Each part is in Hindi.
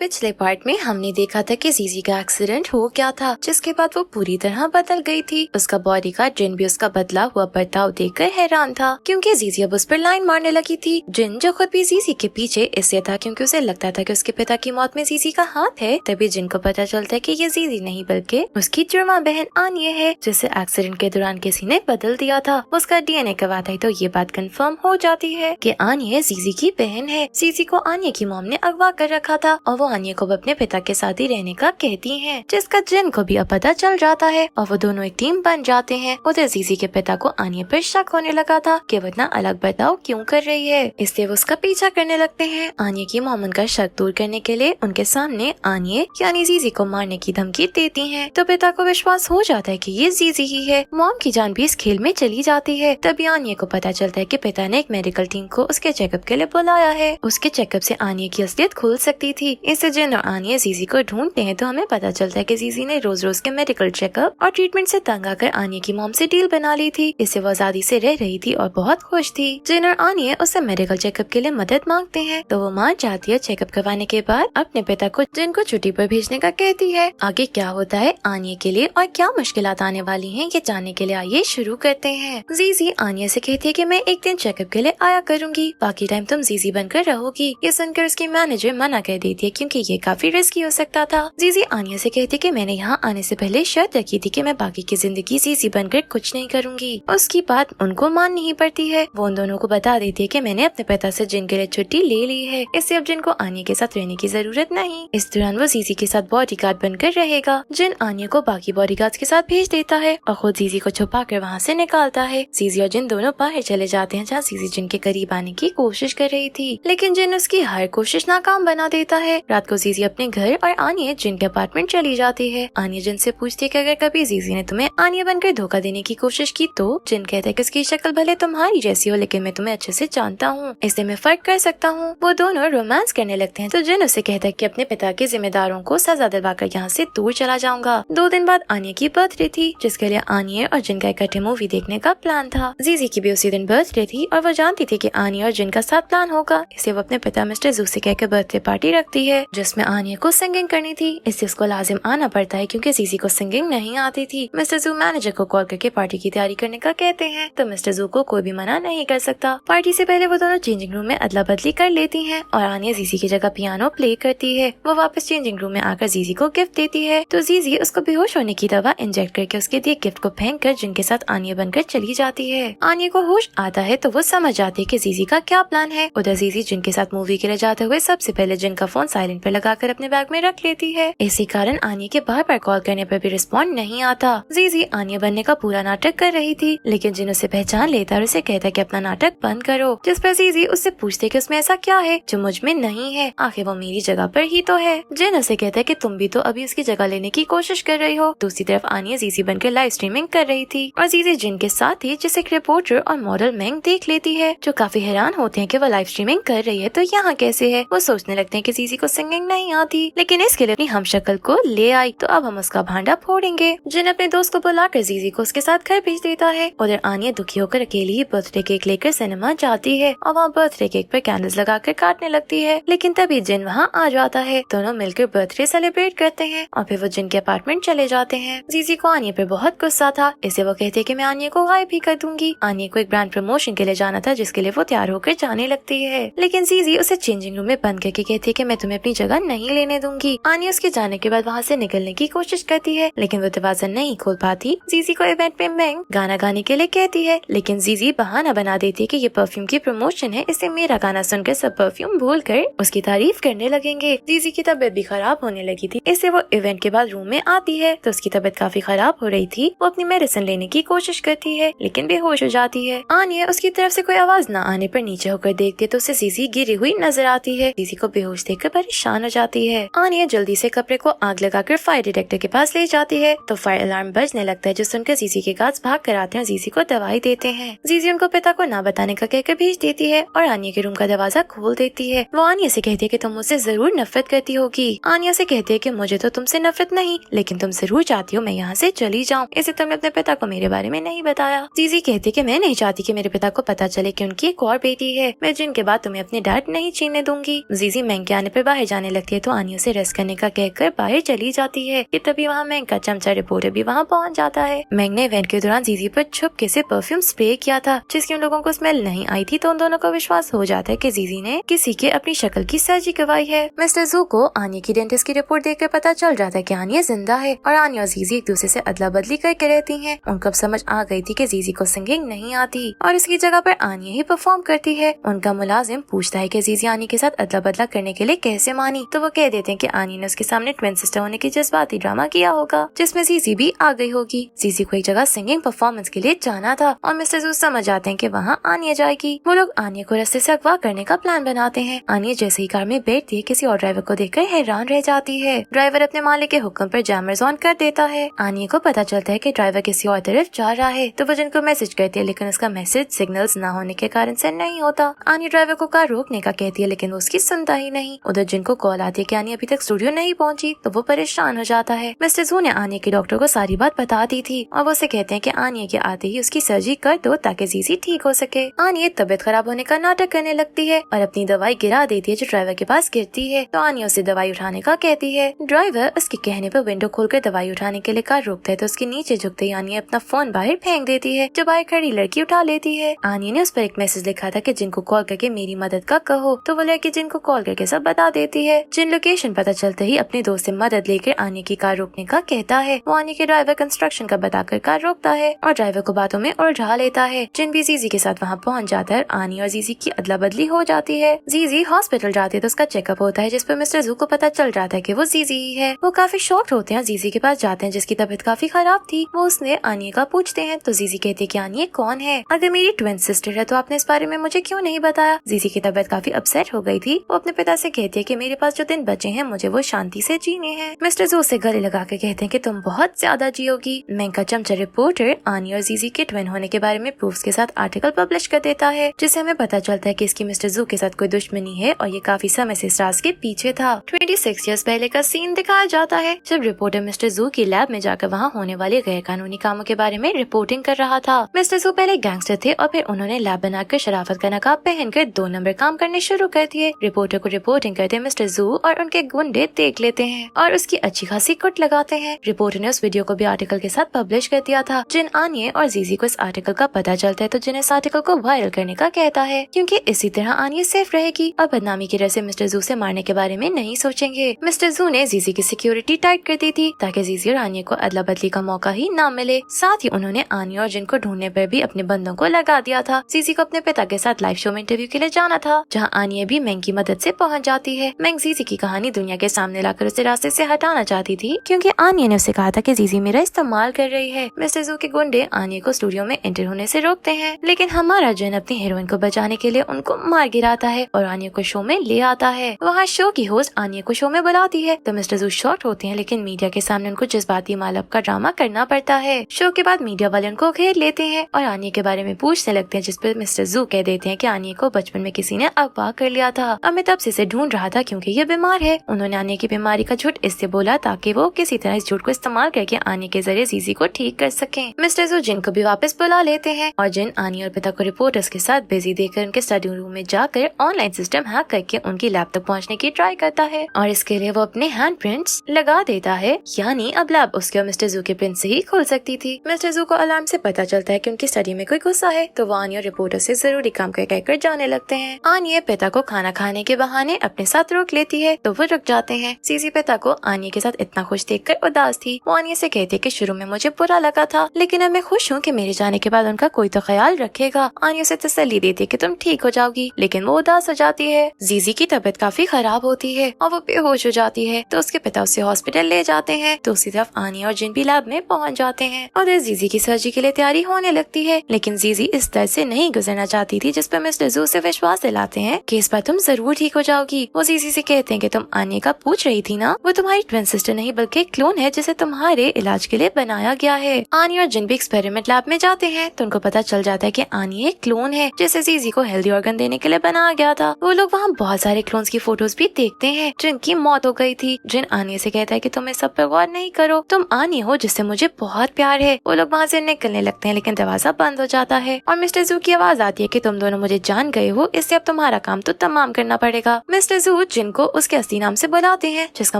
पिछले पार्ट में हमने देखा था कि जीजी का एक्सीडेंट हो गया था, जिसके बाद वो पूरी तरह बदल गई थी। उसका बॉडीगार्ड जिन भी उसका बदला हुआ बर्ताव देखकर हैरान था, क्योंकि जीजी अब उस पर लाइन मारने लगी थी। जिन जो खुद भी जीजी के पीछे इसलिए था क्योंकि उसे लगता था कि उसके पिता की मौत में जीजी का हाथ है। तभी जिन को पता चलता है कि ये जीजी नहीं बल्कि उसकी जुड़वा बहन आनिया है, जिसे एक्सीडेंट के दौरान किसी ने बदल दिया था। उसका डीएनए करवाता है तो ये बात कंफर्म हो जाती है कि आनिया जीजी की बहन है। जीजी को आनिया की मॉम ने अगवा कर रखा था और वो आनिया को अपने पिता के साथ ही रहने का कहती हैं, जिसका जिन को भी अब पता चल जाता है और वो दोनों एक टीम बन जाते हैं। उधर जीजी के पिता को आनिया पर शक होने लगा था कि वो इतना अलग बर्ताव क्यों कर रही है, इसलिए वो उसका पीछा करने लगते हैं। आनिया की मॉम उनका शक दूर करने के लिए उनके सामने आनिया यानी जीजी को मारने की धमकी देती है, तो पिता को विश्वास हो जाता है कि ये जीजी ही है। मॉम की जान भी इस खेल में चली जाती है। तभी आनिया को पता चलता है कि पिता ने एक मेडिकल टीम को उसके चेकअप के लिए बुलाया है। उसके चेकअप से आनिया की असलियत खुल सकती थी। इससे जिन और आनिया जीजी को ढूंढते हैं तो हमें पता चलता है कि जीजी ने रोज रोज के मेडिकल चेकअप और ट्रीटमेंट से तंग आकर आनिया की मॉम से डील बना ली थी। इससे वो आजादी से रह रही थी और बहुत खुश थी। जिन और आनिया उससे मेडिकल चेकअप के लिए मदद मांगते हैं तो वो मान जाती है। चेकअप करवाने के बाद अपने पिता को जिन को छुट्टी पर भेजने का कहती है। आगे क्या होता है आनिया के लिए और क्या मुश्किलात आने वाली हैं, ये जानने के लिए आइए शुरू करते हैं। जीजी आनिया से कहती है कि मैं एक दिन चेकअप के लिए आया करूंगी, बाकी टाइम तुम जीजी बनकर रहोगी। ये सुनकर उसकी मैनेजर मना कर देती है क्योंकि ये काफी रिस्की हो सकता था। जीजी आनिया से कहती है कि मैंने यहाँ आने से पहले शर्त रखी थी कि मैं बाकी की जिंदगी जीजी बनकर कुछ नहीं करूंगी। उसकी बात उनको माननी ही पड़ती है। वो उन दोनों को बता देती है कि मैंने अपने पिता से जिन के लिए छुट्टी ले ली है, इससे अब जिन को आनिया के साथ रहने की जरूरत नहीं। इस दौरान वो जीजी के साथ बॉडीगार्ड बनकर रहेगा। जिन आनिया को बाकी बॉडीगार्ड्स के साथ भेज देता है और खुद जीजी को छुपा कर वहाँ से निकालता है। जीजी और जिन दोनों बाहर चले जाते हैं जहाँ जीजी जिन के करीब आने की कोशिश कर रही थी, लेकिन जिन उसकी हर कोशिश नाकाम बना देता है। रात को जीजी अपने घर और आनिया जिन के अपार्टमेंट चली जाती है। आनिया जिन से पूछती है कि अगर कभी जीजी ने तुम्हें आनिया बनकर धोखा देने की कोशिश की तो जिन कहता है कि उसकी शक्ल भले तुम्हारी जैसी हो लेकिन मैं तुम्हें अच्छे से जानता हूँ, इसलिए मैं फर्क कर सकता हूँ। वो दोनों रोमांस करने लगते हैं तो जिन उससे कहता है कि अपने पिता के जिम्मेदारों को सजा दिलवाकर यहाँ से दूर चला जाऊंगा। 2 दिन बाद आनिया की बर्थडे थी, जिसके लिए आनिया और जिन का इकट्ठे मूवी देखने का प्लान था। जीजी की भी उसी दिन बर्थडे थी और वो जानती थी कि आनिया और जिन का साथ प्लान होगा, इसलिए वो अपने पिता मिस्टर जू से कहकर बर्थडे पार्टी रखती है जिसमें आनिया को सिंगिंग करनी थी। इससे उसको लाजिम आना पड़ता है क्योंकि जीजी को सिंगिंग नहीं आती थी। मिस्टर जू मैनेजर को कॉल करके पार्टी की तैयारी करने का कहते हैं तो मिस्टर जू को कोई भी मना नहीं कर सकता। पार्टी से पहले वो दोनों चेंजिंग रूम में अदला बदली कर लेती हैं और आनिया जीजी की जगह पियानो प्ले करती है। वो वापस चेंजिंग रूम में आकर जीजी को गिफ्ट देती है तो जीजी उसको बेहोश होने की दवा इंजेक्ट करके उसके दिए गिफ्ट को फेंक कर जिनके साथ आनिया बनकर चली जाती है। आनिया को होश आता है तो वो समझ जाती है कि जीजी का क्या प्लान है। उधर जीजी जिनके साथ मूवी के लिए जाते हुए सबसे पहले जिन का फोन साइलेंट पर लगाकर अपने बैग में रख लेती है। इसी कारण आनिया के बार बार कॉल करने पर भी रिस्पॉन्ड नहीं आता। जीजी आनिया बनने का पूरा नाटक कर रही थी, लेकिन जिन उसे पहचान लेता और उसे कहता है कि अपना नाटक बंद करो, जिस पर जीजी उससे पूछते कि उसमें ऐसा क्या है जो मुझ में नहीं है, आखिर वो मेरी जगह पर ही तो है। जिन उसे कहता है कि तुम भी तो अभी उसकी जगह लेने की कोशिश कर रही हो। दूसरी तरफ आनिया जीजी बनकर लाइव स्ट्रीमिंग कर रही थी और जीजी जिन के साथ ही जिसे एक रिपोर्टर और मॉडल मैंग देख लेती है, जो काफी हैरान होते हैं कि वो लाइव स्ट्रीमिंग कर रही है तो यहाँ कैसे है। वो सोचने लगते हैं कि जीजी को सिंगिंग नहीं आती, लेकिन इसके लिए अपनी हमशक्ल को ले आई तो अब हम उसका भांडा फोड़ेंगे। जिन अपने दोस्त को बुलाकर जीजी को उसके साथ घर भेज देता है। उधर आनिया दुखी होकर अकेली ही बर्थडे केक लेकर सिनेमा जाती है और वहाँ बर्थडे केक पर कैंडल्स लगाकर काटने लगती है, लेकिन तभी जिन वहाँ आ जाता है। दोनों मिलकर बर्थडे सेलिब्रेट करते हैं और फिर वो जिन के अपार्टमेंट चले जाते हैं। जीजी को आनिया पर बहुत गुस्सा था, इससे वो कहते हैं कि मैं आनिया को गायब भी कर दूंगी। आनिया को एक ब्रांड प्रमोशन के लिए जाना था जिसके लिए वो तैयार होकर जाने लगती है, लेकिन जीजी उसे चेंजिंग रूम में बंद करके कहती है कि मैं तुम्हें अपनी जगह नहीं लेने दूंगी। आनिया उसके जाने के बाद वहाँ से निकलने की कोशिश करती है, लेकिन वो दरवाजा नहीं खोल पाती। जीजी को इवेंट में मैंग गाना गाने के लिए कहती है, लेकिन जीजी बहाना बना देती है कि ये परफ्यूम की प्रमोशन है, इससे मेरा गाना सुनकर सब परफ्यूम भूल कर उसकी तारीफ करने लगेंगे। जीजी की तबीयत भी खराब होने लगी थी, इससे वो इवेंट के बाद रूम में आती है तो उसकी तबीयत काफी खराब हो रही थी। वो अपनी मेडिसिन लेने की कोशिश करती है लेकिन बेहोश हो जाती है। आनिया उसकी तरफ से कोई आवाज न आने पर नीचे होकर देखती है तो उसे जीजी गिरी हुई नजर आती है। जीजी को बेहोश देखकर परेशान हो जाती है। आनिया जल्दी से कपड़े को आग लगाकर फायर डिटेक्टर के पास ले जाती है तो फायर अलार्म बजने लगता है, जो सुनकर जीजी के गार्ड्स भाग कर आते हैं और जीजी को दवाई देते हैं। जीजी उनको पिता को ना बताने का कहकर भेज देती है और आनिया के रूम का दरवाजा खोल देती है। वो आनिया से कहती है कि तुम मुझसे जरूर नफरत करती होगी। आनिया से कहती है कि मुझे तो तुमसे नफरत नहीं, लेकिन तुम जरूर चाहती हो मैं यहाँ से चली जाऊँ, इसे तुमने अपने पिता को मेरे बारे में नहीं बताया। जीजी कहती है कि मैं नहीं चाहती कि मेरे पिता को पता चले कि उनकी एक और बेटी है। मैं जिनके बाद तुम्हें अपने डैड नहीं छीनने दूंगी। जीजी मैंग के आने पर बाहर जाने लगती है तो आनी उसे रेस्ट करने का कहकर बाहर चली जाती है कि तभी वहाँ मैंग का चमचा रिपोर्टर भी वहाँ पहुँच जाता है। मैंग ने इवेंट के दौरान जीजी पर छुपके से परफ्यूम स्प्रे किया था जिसकी उन लोगों को स्मेल नहीं आई थी, तो उन दोनों को विश्वास हो जाता है कि जीजी ने किसी के अपनी शक्ल की सर्जरी करवाई है। मिस्टर जू को आनी की डेंटिस्ट की रिपोर्ट देखकर पता चल जाता है कि आनी जिंदा है और आनी और जीजी एक दूसरे से अदला बदली करके रहती हैं। उनको अब समझ आ गई थी कि जीजी को सिंगिंग नहीं आती और इसकी जगह पर आनी ही परफॉर्म करती है। उनका मुलाजिम पूछता है कि जीजी आनी के साथ अदला बदला करने के लिए कैसे मानी, तो वो कह देते हैं कि आनी ने उसके सामने ट्विन सिस्टर होने की जज्बाती ड्रामा किया होगा जिसमें जीजी भी आ गई होगी। जीजी को एक जगह सिंगिंग परफॉर्मेंस के लिए जाना था और मिस्टर जू समझ जाते हैं कि वहाँ आनिया जाएगी। वो लोग आनिया को रास्ते से अगवा करने का प्लान बनाते हैं। आनिया जैसे ही कार में बैठती है किसी और ड्राइवर को देखकर हैरान रह जाती है। ड्राइवर अपने मालिक के हुक्म पर जैमर्स ऑन कर देता है। आनिया को पता चलता है कि ड्राइवर किसी और तरफ जा रहा है तो वो जिन को मैसेज करती है लेकिन उसका मैसेज सिग्नल्स न होने के कारण से नहीं होता। आनिया ड्राइवर को कार रोकने का कहती है लेकिन वो उसकी सुनता ही नहीं। उधर जिनको कॉल आती है कि आनिया अभी तक स्टूडियो नहीं पहुंची तो वो परेशान हो जाता है। मिस्टर जू ने आनिया के डॉक्टर को सारी बात बता दी थी और वो उसे कहते हैं कि आनिया के आते ही उसकी सर्जरी कर दो ताकि जीजी ठीक हो सके। आनिया तबियत खराब होने का नाटक करने लगती है और अपनी दवाई गिरा देती है जो ड्राइवर के पास गिरती है, तो आनिया उसे दवाई उठाने का कहती है। ड्राइवर उसके कहने पर विंडो खोलकर दवाई उठाने के लिए कार रोकता है तो उसके नीचे झुकते ही आनिया अपना फोन बाहर फेंक देती है जो बाहर खड़ी लड़की उठा लेती है। आनिया ने उस पर एक मैसेज लिखा था कि जिनको कॉल करके मेरी मदद का कहो, तो वो लड़की जिनको कॉल करके सब बता देती है। जिन लोकेशन पता चलते ही अपने दोस्त से मदद लेकर आनिया की कार रोकने का कहता है। वो आनिया के ड्राइवर कंस्ट्रक्शन का बताकर कार रोकता है और ड्राइवर को बातों में उलझा लेता है। जिन भी जीजी के साथ वहाँ पहुँच जाता है। आनिया और जीजी की अदला बदली हो जाती है। जीजी हॉस्पिटल जाती है तो उसका चेकअप होता है जिस पर मिस्टर जू को पता चल जाता है कि वो जीजी ही है। वो काफी शॉक्ड होते हैं, जीजी के पास जाते हैं जिसकी तबीयत काफी खराब थी। वो उसने आनिया का पूछते हैं तो जीजी कहती है कि आनिया कौन है, अगर मेरी ट्विन सिस्टर है तो आपने इस बारे में मुझे क्यों नहीं बताया। जीजी की तबीयत काफी अपसेट हो गई थी। वो अपने पिता से कहती है कि मेरे पास जो दिन बचे हैं मुझे वो शांति से जीने हैं। मिस्टर जू उसे गले लगा के कहते हैं कि तुम बहुत ज्यादा जियोगी। मैंग का चमचा रिपोर्टर आनिया और जीजी के ट्विन होने के बारे में प्रूफ्स के साथ आर्टिकल पब्लिश कर देता है जिससे हमें पता चलता है कि इसकी मिस्टर जू के साथ कोई दुश्मनी है और ये काफी समय से स्टार्स के पीछे था। 26 इयर्स पहले का सीन दिखाया जाता है जब रिपोर्टर मिस्टर जू की लैब में जाकर वहाँ होने वाले गैर कानूनी कामों के बारे में रिपोर्टिंग कर रहा था। मिस्टर जू पहले गैंगस्टर थे और फिर उन्होंने लैब बनाकर शराफत का नकाब पहनकर 2 नंबर काम करने शुरू कर दिए। रिपोर्टर को रिपोर्टिंग करते मिस्टर जू और उनके गुंडे देख लेते हैं और उसकी अच्छी खासी कुट लगाते हैं। रिपोर्टर ने उस वीडियो को भी आर्टिकल के साथ पब्लिश कर दिया था। जिन आनिया और जीजी को इस आर्टिकल का पता चलता है तो जिन इस आर्टिकल को वायरल करने का कहता है क्योंकि इसी तरह आनिया सेफ रहेगी और बदनामी की वजह से मिस्टर जू से मारने के बारे में नहीं सोचेंगे। मिस्टर जू ने जीजी की सिक्योरिटी टाइट कर दी थी ताकि जीजी और आनिया को अदला बदली का मौका ही ना मिले। साथ ही उन्होंने आनिया और जिन को ढूंढने पर भी अपने बंदों को लगा दिया था। जीजी को अपने पिता के साथ लाइव शो में इंटरव्यू के लिए जाना था जहाँ आनिया भी मैंग की मदद से पहुँच जाती है। मैंग जीजी की कहानी दुनिया के सामने लाकर उसे रास्ते से हटाना चाहती थी क्योंकि आनिया ने उसे कहा था कि जीजी मेरा इस्तेमाल कर रही है। मिस्टर जू के गुंडे आनिया को स्टूडियो में एंटर होने से रोकते हैं लेकिन हमारा जिन अपनी हीरोइन को बचाने के लिए उनको मार गिराता है और आनिया को शो में ले आता है। वहाँ शो की होस्ट आनिया को शो में बुलाती है तो मिस्टर जू शॉक्ड होते हैं लेकिन मीडिया के सामने उनको जज्बाती मालप का ड्रामा करना पड़ता है। शो के बाद मीडिया वाले उनको घेर लेते हैं और आनिया के बारे में पूछने लगते हैं जिस पर मिस्टर जू कह देते हैं कि आनिया को बचपन में किसी ने अगवा कर लिया था और मैं तब से इसे ढूंढ रहा था क्योंकि ये बीमार है। उन्होंने आनिया की बीमारी का झूठ इससे बोला ताकि वो किसी तरह इस झूठ को इस्तेमाल करके आनिया के जरिए जीजी को ठीक कर सके। मिस्टर जू जिन को भी वापस बुला लेते हैं और जिन आनिया और पिता को रिपोर्टर्स के साथ बिजी देखकर उनके स्टडी रूम में जाकर ऑनलाइन सिस्टम हैक करके उनकी लैब तक पहुंचने की ट्राई करता है और इसके लिए वो अपने हैंड प्रिंट्स लगा देता है, यानी अब लैब उसके और मिस्टर जू के प्रिंट से ही खुल सकती थी। मिस्टर जू को अलार्म से पता चलता है कि उनकी स्टडी में कोई गुस्सा है तो वो आनिया और रिपोर्टर से जरूरी काम कहकर जाने लगते हैं। आनिया पिता को खाना खाने के बहाने अपने साथ रोक लेती है तो वो रुक जाते हैं। जीजी पिता को आनिया के साथ इतना खुश देखकर उदास थी। वो आनिया से कहती है कि शुरू में मुझे बुरा लगा था लेकिन अब मैं खुश हूँ कि मेरे जाने के बाद उनका कोई तो ख्याल रखेगा। आनिया से तसल्ली देती है कि तुम ठीक हो जाओगी लेकिन वो उदास हो जाती है। जीजी की तबीयत काफी खराब होती है और वो बेहोश हो जाती है तो उसके पिता उसे हॉस्पिटल ले जाते हैं। दूसरी तरफ आनिया और जिन भी लैब में पहुंच जाते हैं और जीजी की सर्जरी के लिए तैयारी होने लगती है लेकिन जीजी इस दर्द से नहीं गुजरना चाहती थी जिस पर मिस्टर जू से विश्वास दिलाते हैं कि इस बार तुम जरूर ठीक हो जाओगी। वो जीजी से कहते हैं कि तुम आनिया का पूछ रही थी ना, वो तुम्हारी ट्विन सिस्टर नहीं बल्कि एक क्लोन है जिसे तुम्हारे इलाज के लिए बनाया गया है। आनिया और जिन भी एक्सपेरिमेंट लैब में जाते हैं तो उनको पता चल जाता है कि आनिया एक क्लोन है जिसे जीजी को हेल्दी ऑर्गन देने के लिए बनाया गया था। वो लोग वहाँ बहुत सारे क्लोन्स की फोटोज भी देखते हैं जिनकी मौत हो गई थी। जिन आनिया से कहता है कि तुम इस सब पर गौर नहीं करो, तुम आनिया हो जिससे मुझे बहुत प्यार है। वो लोग वहाँ से निकलने लगते हैं लेकिन दरवाजा बंद हो जाता है और मिस्टर जू की आवाज आती है कि तुम दोनों मुझे जान गए हो, इससे अब तुम्हारा काम तो तमाम करना पड़ेगा। मिस्टर जू जिन को उसके असली नाम से बुलाते हैं, जिसका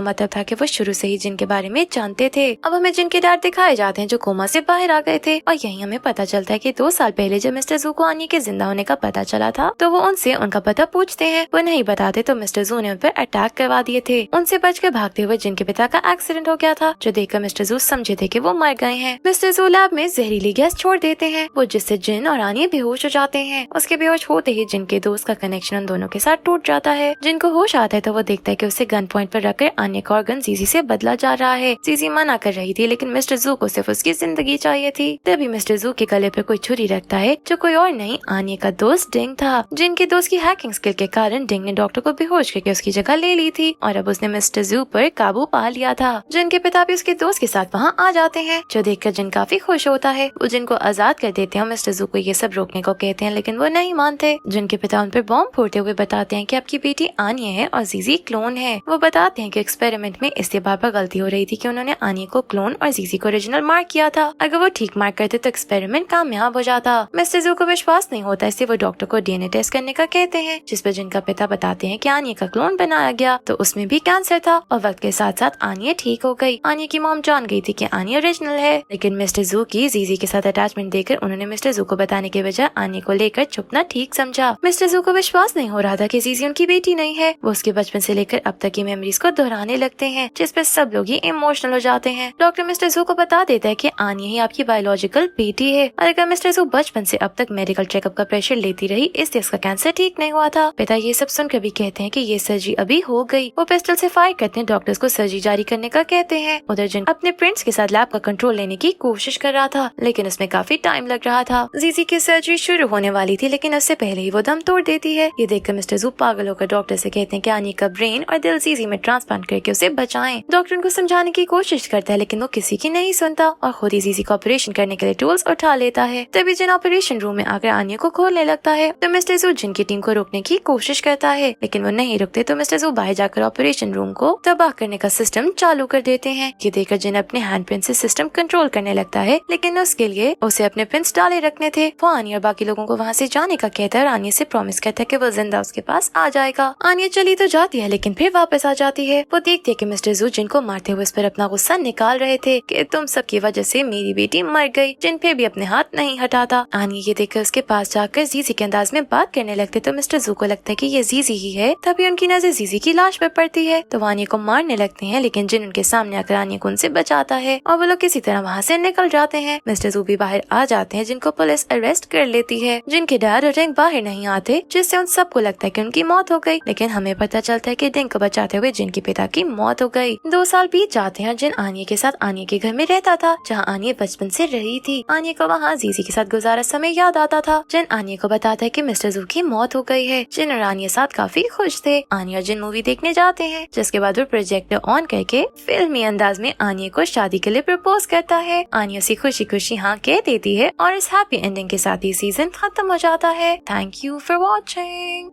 मतलब था कि वो शुरू से ही जिन के बारे में जानते थे। अब हमें जिन के डैड दिखाए जाते हैं जो कोमा से बाहर आ गए थे, और यही हमें पता चलता है कि 2 साल पहले जब मिस्टर जू को आनी के जिंदा होने का पता चला था तो वो उनसे उनका पता पूछते हैं। वो नहीं बताते तो मिस्टर जू ने उन पर अटैक करवा दिए थे। उनसे बचकर भागते हुए जिन के पिता का एक्सीडेंट हो गया था, जो देखकर मिस्टर जू समझे थे कि वो मर गए हैं। मिस्टर जू लैब में जहरीली गैस छोड़ देते हैं, वो जिससे जिन और आनी बेहोश हो जाते हैं। उसके बेहोश होते ही जिन के दोस्त का कनेक्शन उन दोनों के साथ टूट जाता है। जिनको होश आता है तो वो देखता है कि उसे गन पॉइंट पर रखकर आन्या का ऑर्गन जीजी से बदला जा रहा है। जीजी मना कर रही थी लेकिन मिस्टर जू को सिर्फ उसकी जिंदगी चाहिए थी। तभी मिस्टर जू के गले पे कोई छुरी रखता है जो कोई और नहीं आन्या का दोस्त डिंग था। जिन के दोस्त की हैकिंग स्किल के कारण डिंग ने डॉक्टर को बेहोश करके उसकी जगह ले ली थी और अब उसने मिस्टर जू पर काबू पा लिया था। जिन के पिता भी उसके दोस्त के साथ वहाँ आ जाते हैं, जो देखकर जिन काफी खुश होता है। वो जिन को आजाद कर देते हैं और मिस्टर जू को ये सब रोकने को कहते हैं लेकिन वो नहीं मानते। जिन के पिता उन पर बॉम्ब फोड़ते हुए बताते हैं कि आपकी बेटी आन्या है और जीजी क्लोन है। वो बताते हैं कि एक्सपेरिमेंट में इसलिए बार-बार गलती हो रही थी कि उन्होंने आन्या को क्लोन और जीजी को ओरिजिनल मार्क किया था। अगर वो ठीक मार्क करते तो एक्सपेरिमेंट कामयाब हो जाता। मिस्टर जू को विश्वास नहीं होता, इसलिए वो डॉक्टर को डीएनए टेस्ट करने का कहते हैं, जिस पर जिनका पिता बताते हैं कि आन्या का क्लोन बनाया गया तो उसमें भी कैंसर था और वक्त के साथ साथ आन्या ठीक हो गई। आन्या की मॉम जान गई थी कि आन्या ओरिजिनल है, लेकिन मिस्टर जू की जीजी के साथ अटैचमेंट देखकर उन्होंने मिस्टर जू को बताने के बजाय आन्या को लेकर छुपना ठीक समझा। मिस्टर जू को विश्वास नहीं हो रहा था कि जीजी उनकी बेटी नहीं है। वो उसके बचपन से लेकर अब तक की मेमोरीज को दोहराने लगते हैं, जिस पर सब लोग ही इमोशनल हो जाते हैं। डॉक्टर मिस्टर जू को बता देता है कि आन्या ही आपकी बायोलॉजिकल बेटी है और अगर मिस्टर जू बचपन से अब तक मेडिकल चेकअप का प्रेशर लेती रही इसलिए उसका कैंसर ठीक नहीं हुआ था। पिता ये सब सुनकर भी कहते हैं कि ये सर्जरी अभी हो गई। वो पिस्टल से फायर करते हैं, डॉक्टर्स को सर्जरी जारी करने का कहते हैं। उधर जिन अपने प्रिंट्स के साथ लैब का कंट्रोल लेने की कोशिश कर रहा था लेकिन उसमें काफी टाइम लग रहा था। जीजी की सर्जरी शुरू होने वाली थी लेकिन उससे पहले ही वो दम तोड़ देती है। ये देखकर मिस्टर जू पागल होकर डॉक्टर से कहते हैं कि आन्या का ब्रेन और दिल जीजी में ट्रांसप्लांट करके उसे बचाएं। डॉक्टर उनको समझाने की कोशिश करता है लेकिन वो किसी की नहीं सुनता और खुद ही जीजी का ऑपरेशन करने के लिए टूल्स उठा लेता है। तभी जिन ऑपरेशन रूम में आकर आन्या को खोलने लगता है तो मिस्टर जू जिन की टीम को रोकने की कोशिश करता है लेकिन वो नहीं रुकते तो मिस्टर जू बाहर जाकर ऑपरेशन रूम को तबाह करने का सिस्टम चालू कर देते हैं। ये देखकर जिन अपने हैंड प्रिंट से सिस्टम कंट्रोल करने लगता है लेकिन उसके लिए उसे अपने प्रिंट्स डाले रखने थे। वो आन्या और बाकी लोगों को वहाँ से जाने का कहता है और आन्या से प्रॉमिस करता है कि वो जिंदा उसके पास आ जाएगा। आन्या चली तो जाती है लेकिन फिर वापस आ जाती है। वो देखती है कि मिस्टर जू जिनको मारते हुए उस पर अपना गुस्सा निकाल रहे थे कि तुम सबकी वजह से मेरी बेटी मर गई। जिन फिर भी अपने हाथ नहीं हटाता। आन्या ये देखकर उसके पास जाकर जीजी के अंदाज में बात करने लगते तो मिस्टर जू को लगता है कि ये जीजी ही है। तभी उनकी नजर जीजी की लाश पर पड़ती है तो आन्या को मारने लगते हैं लेकिन जिन उनके सामने आकर आन्या को उनसे बचाता है और वो लोग किसी तरह वहाँ से निकल जाते हैं। मिस्टर जू भी बाहर आ जाते हैं जिनको पुलिस अरेस्ट कर लेती है। जिनके डैड और डिंग बाहर नहीं आते जिससे उन सबको लगता है कि उनकी मौत हो गई लेकिन हमें पता चलता है कि डिंग को बचाते हुए जिन के पिता की मौत हो गई। 2 साल बीत जाते हैं। जिन आन्या के साथ आन्या के घर में रहता था जहाँ आन्या बचपन से रही थी। आन्या को वहाँ जीजी के साथ गुजारा समय याद आता था। जिन आन्या को बताता है कि मिस्टर जू की मौत हो गई है। जिन और आन्या साथ काफी खुश थे। आन्या और जिन मूवी देखने जाते हैं जिसके बाद वो प्रोजेक्टर ऑन करके फिल्मी अंदाज में आन्या को शादी के लिए प्रपोज करता है। आन्या से खुशी खुशी हाँ कह देती है और इस हैप्पी एंडिंग के साथ ही सीजन खत्म हो जाता है। Thank you for watching.